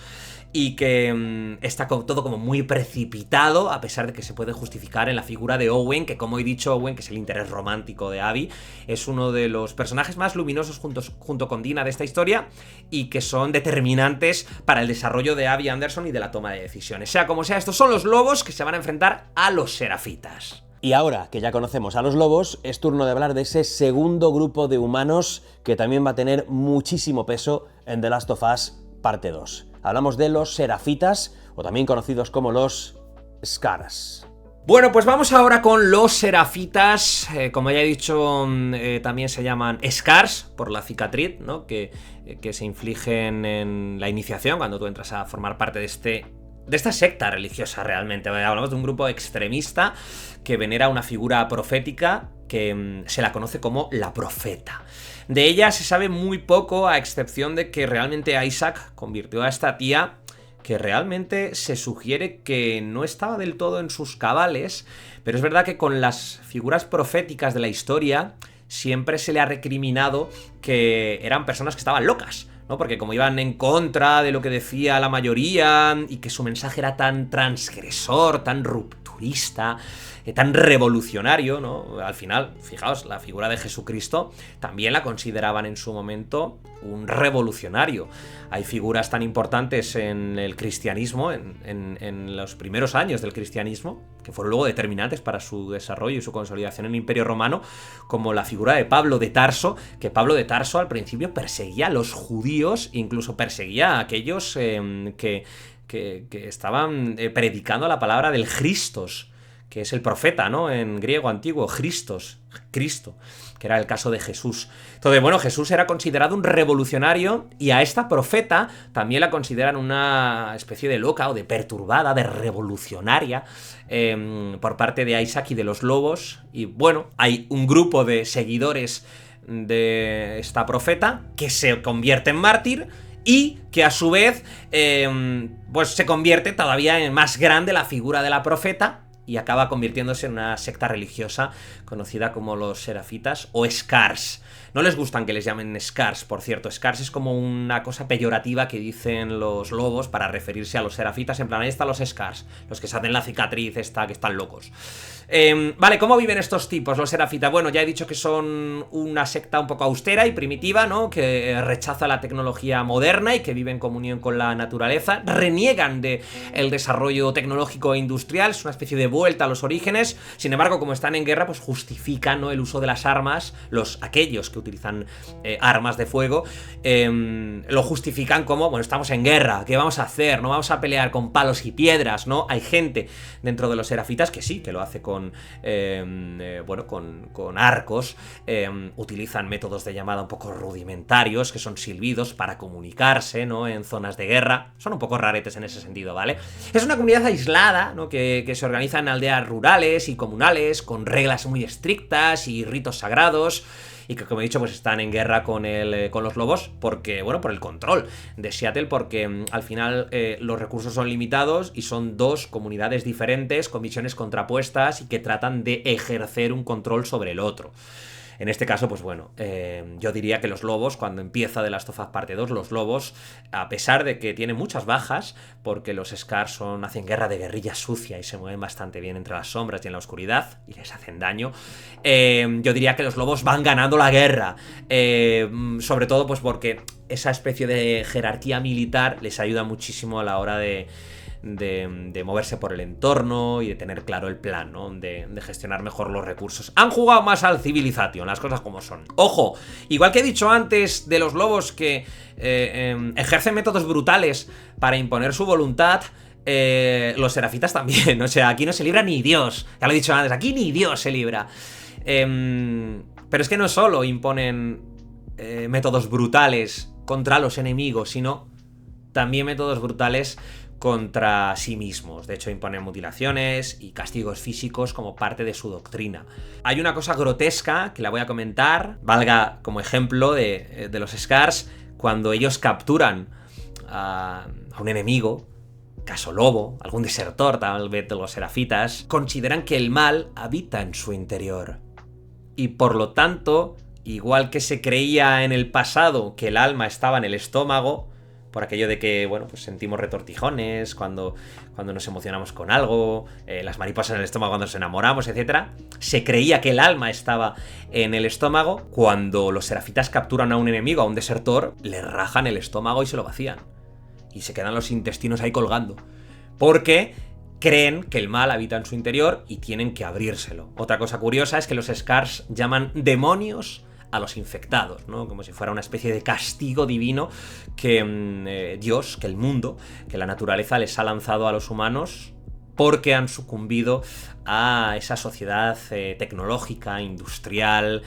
S2: y que está todo como muy precipitado, a pesar de que se puede justificar en la figura de Owen, que, como he dicho, Owen, que es el interés romántico de Abby, es uno de los personajes más luminosos junto con Dina de esta historia y que son determinantes para el desarrollo de Abby Anderson y de la toma de decisiones. Sea como sea, estos son los Lobos que se van a enfrentar a los Serafitas.
S1: Y ahora que ya conocemos a los Lobos, es turno de hablar de ese segundo grupo de humanos que también va a tener muchísimo peso en The Last of Us parte 2. Hablamos de los Serafitas, o también conocidos como los Scars.
S2: Bueno, pues vamos ahora con los Serafitas. Como ya he dicho, también se llaman Scars por la cicatriz, ¿no?, que se infligen en la iniciación cuando tú entras a formar parte de esta secta religiosa realmente. Hablamos de un grupo extremista que venera una figura profética que se la conoce como la profeta. De ella se sabe muy poco, a excepción de que realmente Isaac convirtió a esta tía, que realmente se sugiere que no estaba del todo en sus cabales, pero es verdad que con las figuras proféticas de la historia siempre se le ha recriminado que eran personas que estaban locas, ¿no? Porque como iban en contra de lo que decía la mayoría y que su mensaje era tan transgresor, tan rupturista, tan revolucionario, ¿no? Al final, fijaos, la figura de Jesucristo también la consideraban en su momento un revolucionario. Hay figuras tan importantes en el cristianismo, en los primeros años del cristianismo, que fueron luego determinantes para su desarrollo y su consolidación en el Imperio Romano, como la figura de Pablo de Tarso, que Pablo de Tarso al principio perseguía a los judíos, incluso perseguía a aquellos que estaban predicando la palabra del Christos, que es el profeta, ¿no? En griego antiguo, Christos, Cristo, que era el caso de Jesús. Entonces, bueno, Jesús era considerado un revolucionario y a esta profeta también la consideran una especie de loca o de perturbada, de revolucionaria por parte de Isaac y de los lobos. Y bueno, hay un grupo de seguidores de esta profeta que se convierte en mártir y que a su vez pues se convierte todavía en más grande la figura de la profeta y acaba convirtiéndose en una secta religiosa conocida como los serafitas o Scars. No les gustan que les llamen Scars, por cierto. Scars es como una cosa peyorativa que dicen los lobos para referirse a los serafitas. En plan, ahí están los Scars, los que se hacen la cicatriz esta, que están locos. Vale, ¿cómo viven estos tipos, los serafitas? Bueno, ya he dicho que son una secta un poco austera y primitiva, ¿no? Que rechaza la tecnología moderna y que vive en comunión con la naturaleza. Reniegan de el desarrollo tecnológico e industrial, es una especie de vuelta a los orígenes. Sin embargo, como están en guerra, pues justifican, ¿no?, el uso de las armas, aquellos que utilizan armas de fuego, lo justifican como, bueno, estamos en guerra, ¿qué vamos a hacer? No vamos a pelear con palos y piedras, ¿no? Hay gente dentro de los serafitas que sí, que lo hace con arcos, utilizan métodos de llamada un poco rudimentarios, que son silbidos para comunicarse, ¿no?, en zonas de guerra. Son un poco raretes en ese sentido, ¿vale? Es una comunidad aislada, ¿no?, que se organiza en aldeas rurales y comunales, con reglas muy estrictas y ritos sagrados, y que, como he dicho, pues están en guerra con los lobos porque, bueno, por el control de Seattle, porque al final los recursos son limitados y son dos comunidades diferentes con visiones contrapuestas y que tratan de ejercer un control sobre el otro. En este caso, pues bueno, yo diría que los lobos, cuando empieza The Last of Us Parte 2, los lobos, a pesar de que tienen muchas bajas, porque los Scars hacen guerra de guerrilla sucia y se mueven bastante bien entre las sombras y en la oscuridad, y les hacen daño, yo diría que los lobos van ganando la guerra, sobre todo pues porque esa especie de jerarquía militar les ayuda muchísimo a la hora de moverse por el entorno y de tener claro el plan, ¿no?, de gestionar mejor los recursos. Han jugado más al Civilization, las cosas como son. Ojo, igual que he dicho antes de los lobos que ejercen métodos brutales para imponer su voluntad, los serafitas también. O sea, aquí no se libra ni Dios. Ya lo he dicho antes, aquí ni Dios se libra. Pero es que no solo imponen métodos brutales contra los enemigos, sino también métodos brutales contra sí mismos. De hecho, imponen mutilaciones y castigos físicos como parte de su doctrina. Hay una cosa grotesca que la voy a comentar, valga como ejemplo de los Scars, cuando ellos capturan a un enemigo, caso lobo, algún desertor tal vez de los serafitas, consideran que el mal habita en su interior. Y por lo tanto, igual que se creía en el pasado que el alma estaba en el estómago, por aquello de que, bueno, pues sentimos retortijones cuando nos emocionamos con algo, las mariposas en el estómago cuando nos enamoramos, etc. Se creía que el alma estaba en el estómago. Cuando los serafitas capturan a un enemigo, a un desertor, le rajan el estómago y se lo vacían. Y se quedan los intestinos ahí colgando. Porque creen que el mal habita en su interior y tienen que abrírselo. Otra cosa curiosa es que los Scars llaman demonios a los infectados, ¿no? Como si fuera una especie de castigo divino que Dios, que el mundo, que la naturaleza les ha lanzado a los humanos porque han sucumbido a esa sociedad tecnológica, industrial,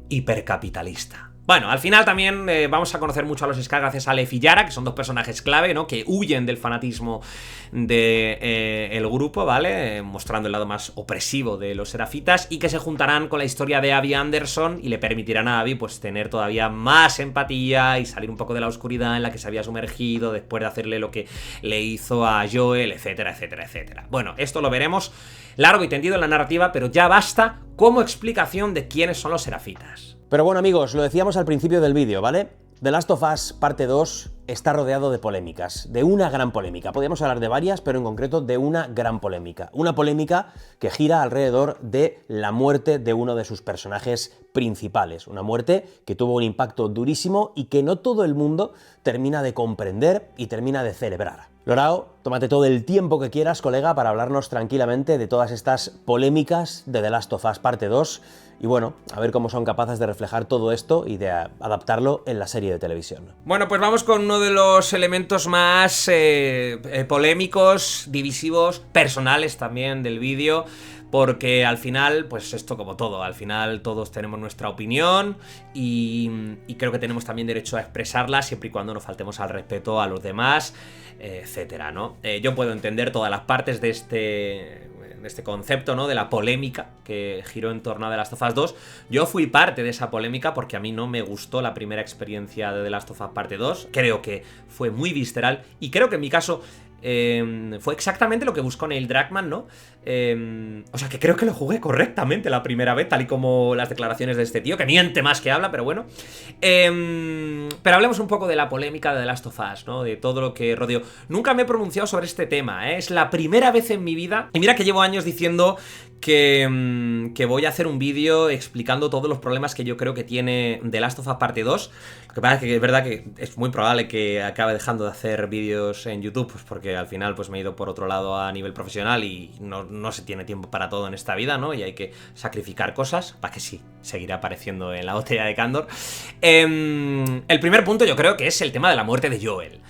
S2: hipercapitalista. Bueno, al final también vamos a conocer mucho a los Scars gracias a Aleph y Yara, que son dos personajes clave, ¿no?, que huyen del fanatismo del grupo, ¿vale? Mostrando el lado más opresivo de los serafitas y que se juntarán con la historia de Abby Anderson y le permitirán a Abby pues tener todavía más empatía y salir un poco de la oscuridad en la que se había sumergido después de hacerle lo que le hizo a Joel, etcétera, etcétera, etcétera. Bueno, esto lo veremos largo y tendido en la narrativa, pero ya basta como explicación de quiénes son los serafitas.
S1: Pero bueno, amigos, lo decíamos al principio del vídeo, ¿vale? The Last of Us Parte 2 está rodeado de polémicas, de una gran polémica. Podríamos hablar de varias, pero en concreto de una gran polémica. Una polémica que gira alrededor de la muerte de uno de sus personajes principales. Una muerte que tuvo un impacto durísimo y que no todo el mundo termina de comprender y termina de celebrar. Lorao, tómate todo el tiempo que quieras, colega, para hablarnos tranquilamente de todas estas polémicas de The Last of Us Parte 2 y bueno, a ver cómo son capaces de reflejar todo esto y de adaptarlo en la serie de televisión.
S2: Bueno, pues vamos con uno de los elementos más polémicos, divisivos, personales también del vídeo. Porque al final, pues esto como todo, al final todos tenemos nuestra opinión y creo que tenemos también derecho a expresarla siempre y cuando no faltemos al respeto a los demás, etcétera, ¿no? Yo puedo entender todas las partes de este concepto, ¿no? De la polémica que giró en torno a The Last of Us 2. Yo fui parte de esa polémica porque a mí no me gustó la primera experiencia de The Last of Us Parte 2. Creo que fue muy visceral y creo que en mi caso fue exactamente lo que buscó Neil Druckmann, ¿no? O sea, que creo que lo jugué correctamente la primera vez, tal y como las declaraciones de este tío, que miente más que habla, pero bueno. Pero hablemos un poco de la polémica de The Last of Us, ¿no? De todo lo que rodeó. Nunca me he pronunciado sobre este tema, ¿eh? Es la primera vez en mi vida, y mira que llevo años diciendo que voy a hacer un vídeo explicando todos los problemas que yo creo que tiene The Last of Us Parte 2. Lo que pasa es que es verdad que es muy probable que acabe dejando de hacer vídeos en YouTube, pues porque al final pues me he ido por otro lado a nivel profesional y no se tiene tiempo para todo en esta vida, ¿no? Y hay que sacrificar cosas, para que sí, seguirá apareciendo en la botella de Candor. El primer punto yo creo que es el tema de la muerte de Joel.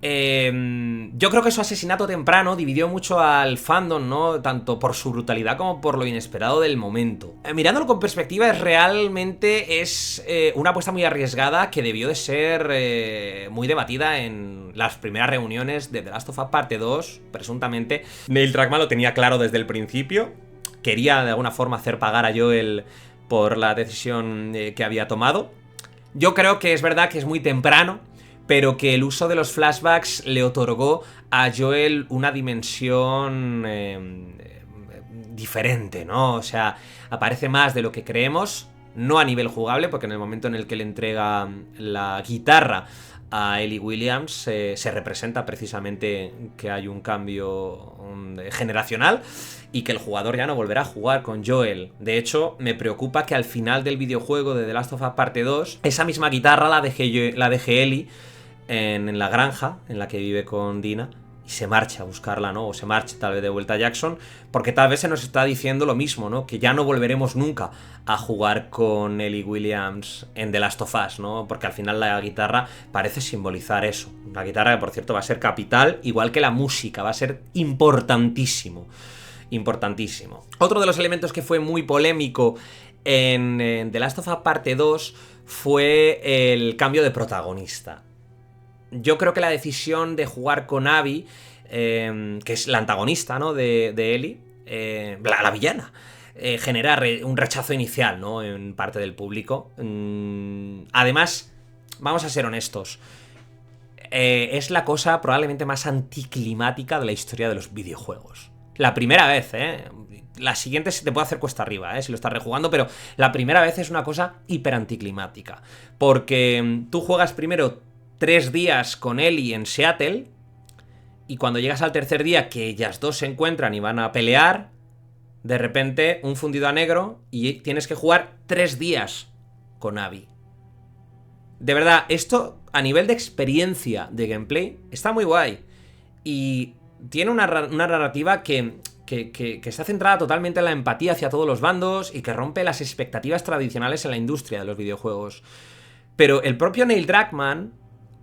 S2: Yo creo que su asesinato temprano dividió mucho al fandom, ¿no? Tanto por su brutalidad como por lo inesperado del momento. Mirándolo con perspectiva, realmente es una apuesta muy arriesgada que debió de ser muy debatida en las primeras reuniones de The Last of Us Parte 2, presuntamente. Neil Druckmann lo tenía claro desde el principio. Quería de alguna forma hacer pagar a Joel por la decisión que había tomado. Yo creo que es verdad que es muy temprano, pero que el uso de los flashbacks le otorgó a Joel una dimensión diferente, ¿no? O sea, aparece más de lo que creemos, no a nivel jugable, porque en el momento en el que le entrega la guitarra a Ellie Williams se representa precisamente que hay un cambio generacional y que el jugador ya no volverá a jugar con Joel. De hecho, me preocupa que al final del videojuego de The Last of Us Parte 2, esa misma guitarra la deje Ellie en la granja en la que vive con Dina y se marcha a buscarla, ¿no? O se marcha tal vez de vuelta a Jackson, porque tal vez se nos está diciendo lo mismo, ¿no? Que ya no volveremos nunca a jugar con Ellie Williams en The Last of Us, ¿no? Porque al final la guitarra parece simbolizar eso. Una guitarra que, por cierto, va a ser capital, igual que la música, va a ser importantísimo. Importantísimo. Otro de los elementos que fue muy polémico en The Last of Us Parte 2 fue el cambio de protagonista. Yo creo que la decisión de jugar con Abby, que es la antagonista, ¿no? de Ellie, la villana, genera un rechazo inicial, ¿no? En parte del público. Además, vamos a ser honestos, es la cosa probablemente más anticlimática de la historia de los videojuegos. La primera vez, la siguiente se te puede hacer cuesta arriba, si lo estás rejugando, pero la primera vez es una cosa hiper anticlimática. Porque tú juegas primero 3 días con Ellie en Seattle y cuando llegas al tercer día que ellas dos se encuentran y van a pelear, de repente un fundido a negro y tienes que jugar 3 días con Abby. De verdad, esto a nivel de experiencia de gameplay está muy guay y tiene una narrativa que está centrada totalmente en la empatía hacia todos los bandos y que rompe las expectativas tradicionales en la industria de los videojuegos. Pero el propio Neil Druckmann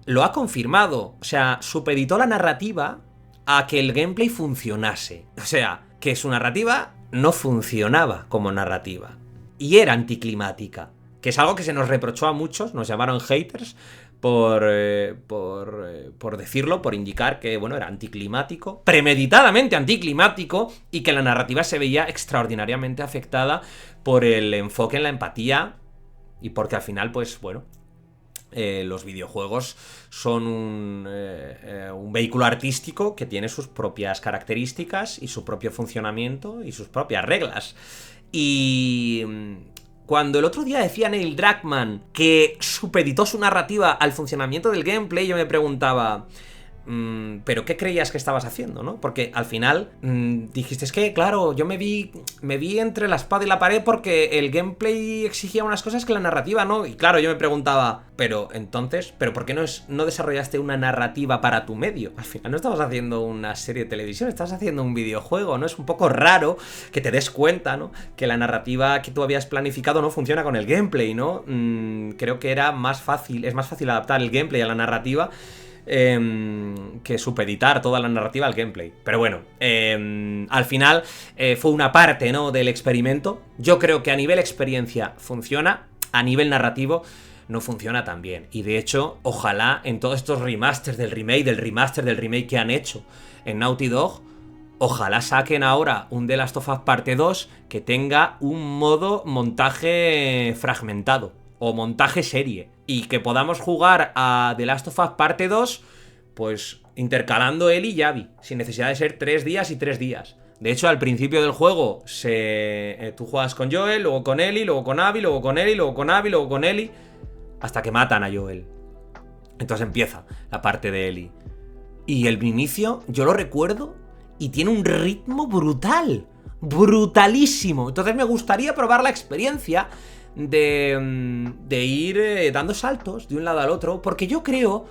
S2: lo ha confirmado, o sea, supeditó la narrativa a que el gameplay funcionase. O sea, que su narrativa no funcionaba como narrativa y era anticlimática, que es algo que se nos reprochó a muchos, nos llamaron haters por decirlo, por indicar que, bueno, era anticlimático, premeditadamente anticlimático, y que la narrativa se veía extraordinariamente afectada por el enfoque en la empatía y porque al final, pues, bueno, los videojuegos son un vehículo artístico que tiene sus propias características y su propio funcionamiento y sus propias reglas. Y cuando el otro día decía Neil Druckmann que supeditó su narrativa al funcionamiento del gameplay, yo me preguntaba, pero ¿qué creías que estabas haciendo, no? Porque al final dijiste, es que, claro, yo me vi entre la espada y la pared porque el gameplay exigía unas cosas que la narrativa no. Y claro, yo me preguntaba, pero entonces, ¿por qué no desarrollaste una narrativa para tu medio? Al final no estabas haciendo una serie de televisión, estabas haciendo un videojuego, ¿no? Es un poco raro que te des cuenta, ¿no? Que la narrativa que tú habías planificado no funciona con el gameplay, ¿no? Creo que es más fácil adaptar el gameplay a la narrativa que supeditar toda la narrativa al gameplay. Pero bueno, al final fue una parte, ¿no?, del experimento. Yo creo que a nivel experiencia funciona, a nivel narrativo no funciona tan bien. Y de hecho, ojalá en todos estos remasters del remake que han hecho en Naughty Dog, ojalá saquen ahora un The Last of Us Parte 2 que tenga un modo montaje fragmentado o montaje serie, y que podamos jugar a The Last of Us Parte 2 pues intercalando Ellie y Abby, sin necesidad de ser 3 días y 3 días. De hecho, al principio del juego tú juegas con Joel, luego con Ellie, luego con Abby, luego con Ellie, luego con Abby, luego con Ellie, hasta que matan a Joel. Entonces empieza la parte de Ellie. Y el inicio, yo lo recuerdo, y tiene un ritmo brutal, brutalísimo. Entonces me gustaría probar la experiencia de ir dando saltos de un lado al otro, porque yo creo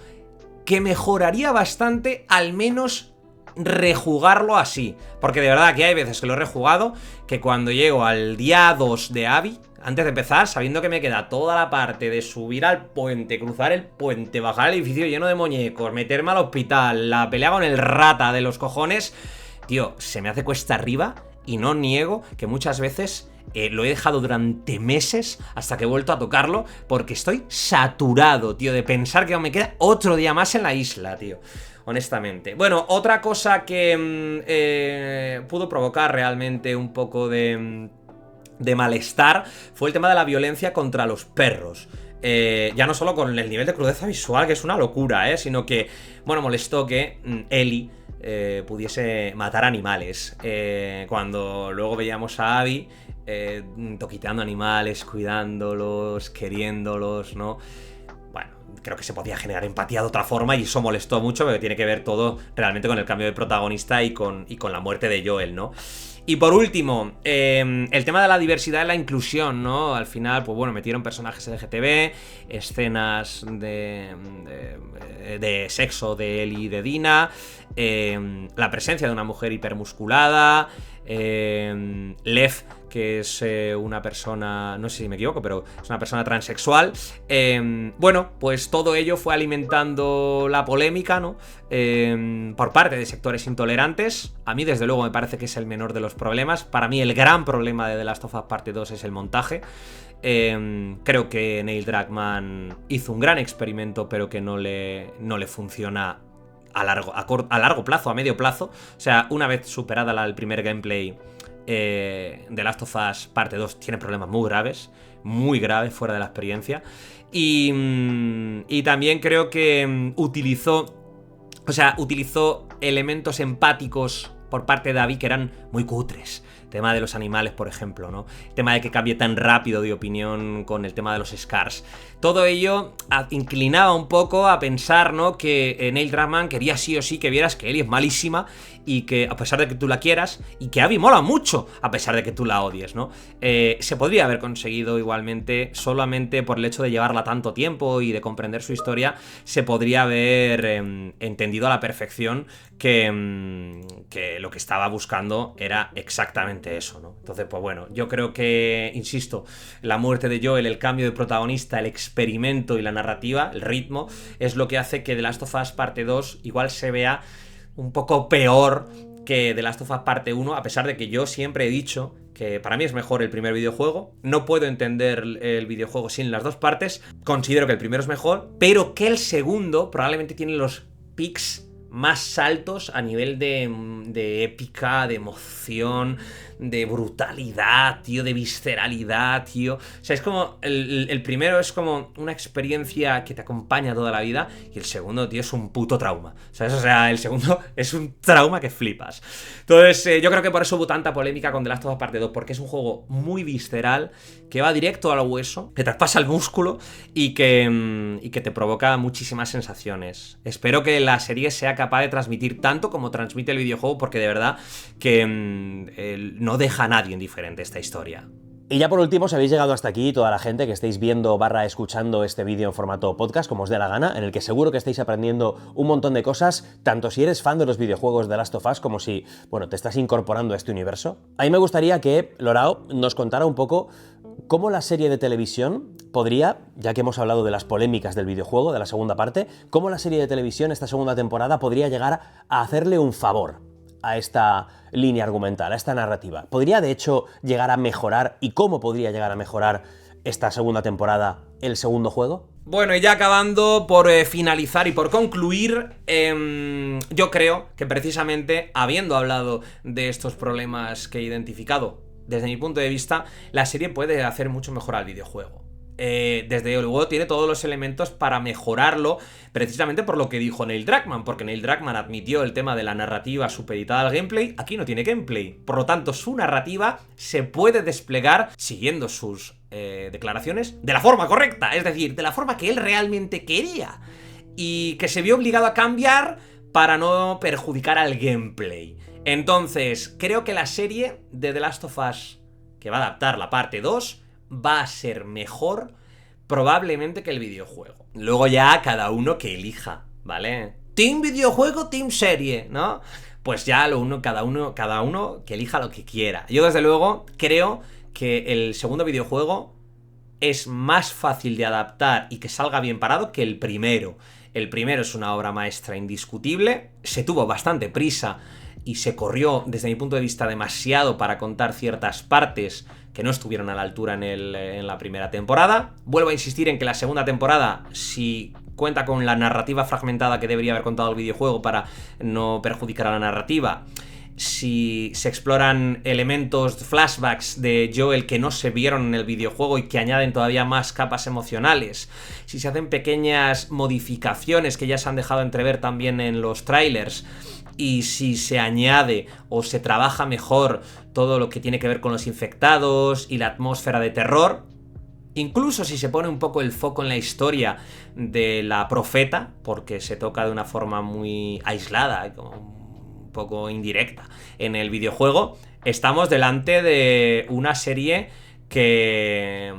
S2: que mejoraría bastante al menos rejugarlo así. Porque de verdad que hay veces que lo he rejugado, que cuando llego al día 2 de Abby, antes de empezar, sabiendo que me queda toda la parte de subir al puente, cruzar el puente, bajar el edificio lleno de muñecos, meterme al hospital, la pelea con el rata de los cojones, tío, se me hace cuesta arriba. Y no niego que muchas veces lo he dejado durante meses hasta que he vuelto a tocarlo, porque estoy saturado, tío, de pensar que aún me queda otro día más en la isla, tío. Honestamente. Bueno, otra cosa que pudo provocar realmente un poco de malestar fue el tema de la violencia contra los perros. Ya no solo con el nivel de crudeza visual, que es una locura, sino que, bueno, molestó que Ellie pudiese matar animales. Cuando luego veíamos a Abby toquiteando animales, cuidándolos, queriéndolos, ¿no? Bueno, creo que se podía generar empatía de otra forma, y eso molestó mucho, porque tiene que ver todo realmente con el cambio de protagonista y con la muerte de Joel, ¿no? Y por último, el tema de la diversidad y la inclusión, ¿no? Al final, pues bueno, metieron personajes LGTB, escenas de sexo de Ellie y de Dina, la presencia de una mujer hipermusculada, Lev, que es una persona, no sé si me equivoco, pero es una persona transexual. Bueno, pues todo ello fue alimentando la polémica, ¿no? Por parte de sectores intolerantes. A mí, desde luego, me parece que es el menor de los problemas. Para mí, el gran problema de The Last of Us Parte 2 es el montaje. Creo que Neil Druckmann hizo un gran experimento, pero que no le funciona a largo plazo, a medio plazo. O sea, una vez superada el primer gameplay, The Last of Us Parte 2 tiene problemas muy graves fuera de la experiencia. Y también creo que utilizó elementos empáticos por parte de Abby que eran muy cutres. Tema de los animales, por ejemplo, ¿no? El tema de que cambie tan rápido de opinión con el tema de los Scars. Todo ello inclinaba un poco a pensar, ¿no?, que Neil Druckmann quería sí o sí que vieras que Ellie es malísima, y que a pesar de que tú la quieras, y que Abby mola mucho a pesar de que tú la odies, ¿no? Se podría haber conseguido igualmente, solamente por el hecho de llevarla tanto tiempo y de comprender su historia, se podría haber entendido a la perfección que lo que estaba buscando era exactamente eso, ¿no? Entonces, pues bueno, yo creo que, insisto, la muerte de Joel, el cambio de protagonista, el experimento y la narrativa, el ritmo, es lo que hace que The Last of Us Parte 2 igual se vea un poco peor que The Last of Us Parte 1, a pesar de que yo siempre he dicho que para mí es mejor el primer videojuego. No puedo entender el videojuego sin las dos partes. Considero que el primero es mejor, pero que el segundo probablemente tiene los pics más altos a nivel de épica, de emoción, de brutalidad, tío, de visceralidad, tío. O sea, es como, el primero es como una experiencia que te acompaña toda la vida, y el segundo, tío, es un puto trauma. ¿Sabes? O sea, el segundo es un trauma que flipas. Entonces, yo creo que por eso hubo tanta polémica con The Last of Us Parte 2, porque es un juego muy visceral, que va directo al hueso, que traspasa el músculo y que te provoca muchísimas sensaciones. Espero que la serie sea capaz de transmitir tanto como transmite el videojuego, porque de verdad que no deja a nadie indiferente esta historia.
S1: Y ya por último, si habéis llegado hasta aquí, toda la gente que estéis viendo / escuchando este vídeo en formato podcast, como os dé la gana, en el que seguro que estáis aprendiendo un montón de cosas, tanto si eres fan de los videojuegos de Last of Us como si, bueno, te estás incorporando a este universo. A mí me gustaría que Lorao nos contara un poco cómo la serie de televisión podría, ya que hemos hablado de las polémicas del videojuego, de la segunda parte, cómo la serie de televisión, esta segunda temporada, podría llegar a hacerle un favor a esta línea argumental, a esta narrativa. ¿Podría, de hecho, llegar a mejorar, y cómo podría llegar a mejorar esta segunda temporada el segundo juego?
S2: Bueno, y ya acabando, por finalizar y por concluir, yo creo que precisamente, habiendo hablado de estos problemas que he identificado, desde mi punto de vista, la serie puede hacer mucho mejor al videojuego. Desde luego tiene todos los elementos para mejorarlo, precisamente por lo que dijo Neil Druckmann, porque Neil Druckmann admitió el tema de la narrativa supeditada al gameplay. Aquí no tiene gameplay, por lo tanto su narrativa se puede desplegar siguiendo sus declaraciones de la forma correcta, es decir, de la forma que él realmente quería, y que se vio obligado a cambiar para no perjudicar al gameplay. Entonces, creo que la serie de The Last of Us, que va a adaptar la parte 2, va a ser mejor probablemente que el videojuego. Luego ya cada uno que elija, ¿vale? Team videojuego, team serie, ¿no? Pues ya cada uno que elija lo que quiera. Yo desde luego creo que el segundo videojuego es más fácil de adaptar y que salga bien parado que el primero. El primero es una obra maestra indiscutible, se tuvo bastante prisa y se corrió, desde mi punto de vista, demasiado para contar ciertas partes que no estuvieron a la altura en la primera temporada. Vuelvo a insistir en que la segunda temporada, si cuenta con la narrativa fragmentada que debería haber contado el videojuego para no perjudicar a la narrativa, si se exploran elementos, flashbacks de Joel que no se vieron en el videojuego y que añaden todavía más capas emocionales, si se hacen pequeñas modificaciones que ya se han dejado entrever también en los trailers, y si se añade o se trabaja mejor todo lo que tiene que ver con los infectados y la atmósfera de terror, incluso si se pone un poco el foco en la historia de la profeta, porque se toca de una forma muy aislada, un poco indirecta en el videojuego, estamos delante de una serie que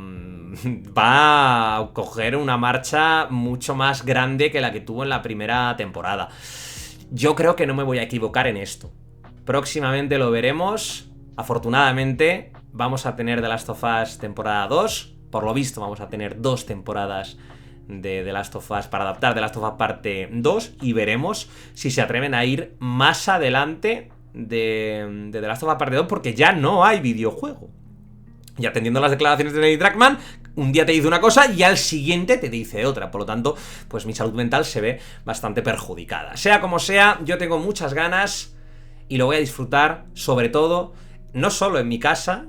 S2: va a coger una marcha mucho más grande que la que tuvo en la primera temporada. Yo creo que no me voy a equivocar en esto. Próximamente lo veremos. Afortunadamente vamos a tener The Last of Us temporada 2. Por lo visto vamos a tener 2 temporadas de The Last of Us para adaptar The Last of Us parte 2. Y veremos si se atreven a ir más adelante de The Last of Us parte 2, porque ya no hay videojuego. Y atendiendo a las declaraciones de Neil Druckmann, un día te dice una cosa y al siguiente te dice otra. Por lo tanto, pues mi salud mental se ve bastante perjudicada. Sea como sea, yo tengo muchas ganas y lo voy a disfrutar, sobre todo, no solo en mi casa,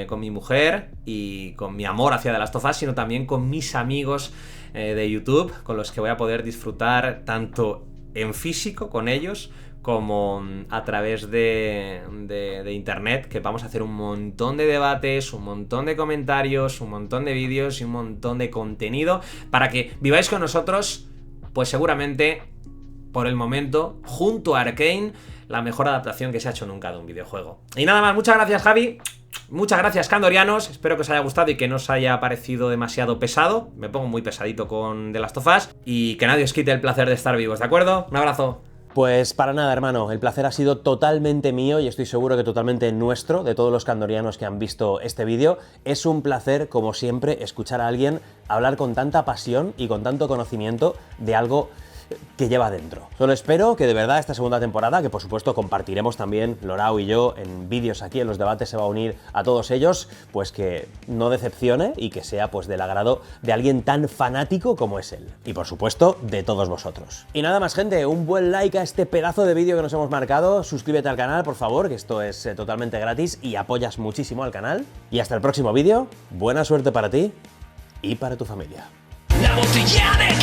S2: con mi mujer y con mi amor hacia The Last of Us, sino también con mis amigos de YouTube, con los que voy a poder disfrutar tanto en físico con ellos, como a través de internet, que vamos a hacer un montón de debates, un montón de comentarios, un montón de vídeos y un montón de contenido para que viváis con nosotros, pues seguramente, por el momento, junto a Arcane, la mejor adaptación que se ha hecho nunca de un videojuego. Y nada más, muchas gracias, Javi. Muchas gracias, Candorianos. Espero que os haya gustado y que no os haya parecido demasiado pesado. Me pongo muy pesadito con The Last of Us. Y que nadie os quite el placer de estar vivos, ¿de acuerdo? Un abrazo.
S1: Pues para nada, hermano, el placer ha sido totalmente mío y estoy seguro que totalmente nuestro, de todos los candorianos que han visto este vídeo. Es un placer, como siempre, escuchar a alguien hablar con tanta pasión y con tanto conocimiento de algo que lleva dentro. Solo espero que de verdad esta segunda temporada, que por supuesto compartiremos también Lorau y yo en vídeos aquí, en los debates se va a unir a todos ellos, pues que no decepcione y que sea pues del agrado de alguien tan fanático como es él. Y por supuesto, de todos vosotros. Y nada más, gente, un buen like a este pedazo de vídeo que nos hemos marcado, suscríbete al canal, por favor, que esto es totalmente gratis y apoyas muchísimo al canal. Y hasta el próximo vídeo, buena suerte para ti y para tu familia.
S3: La botella de